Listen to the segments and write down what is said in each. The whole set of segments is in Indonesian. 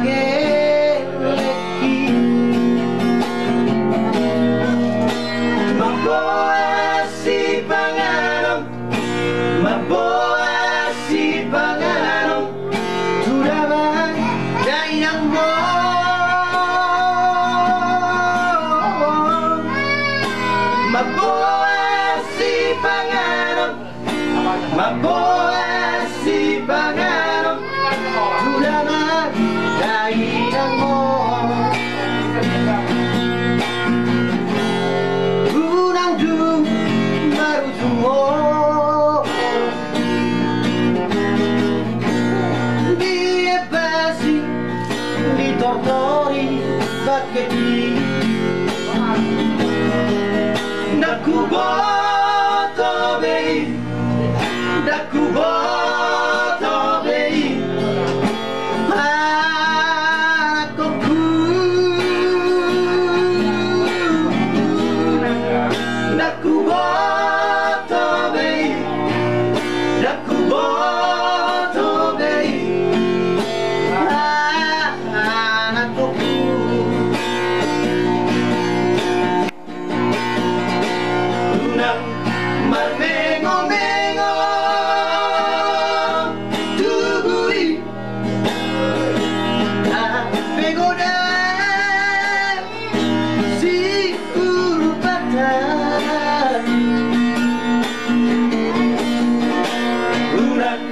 leki maboa si panganom turaman dainang mo maboa si panganom turaman dainang mo unang du marutungo tortori baketi nakuboto bei anakku nakuboto bei marmengo-mengo tugui pegoda si urupatan unang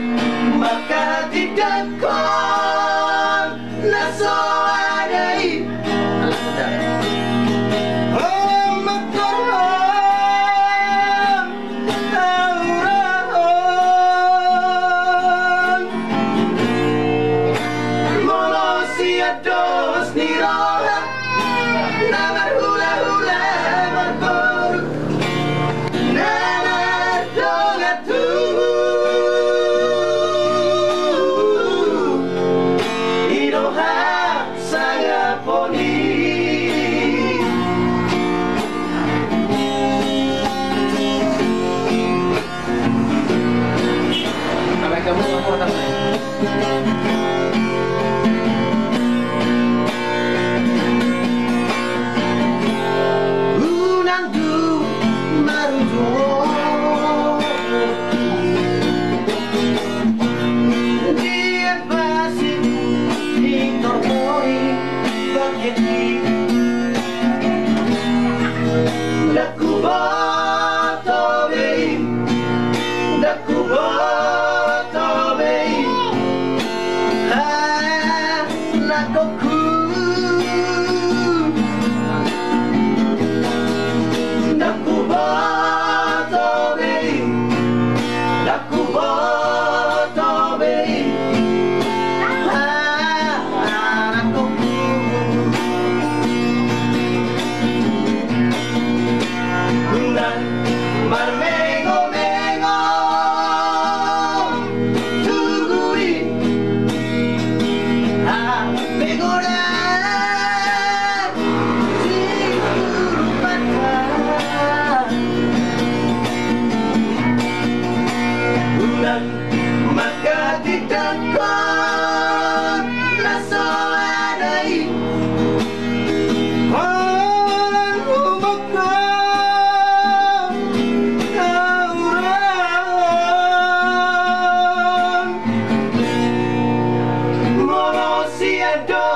maka tidak kon naso adai dos nirola namar hula-hula marboru namar dongatu iroha sagaponi sampai kamu ngomong atas marmengo-mengo tugui pegoda si urupatan unang maka tidak kon naso adai dos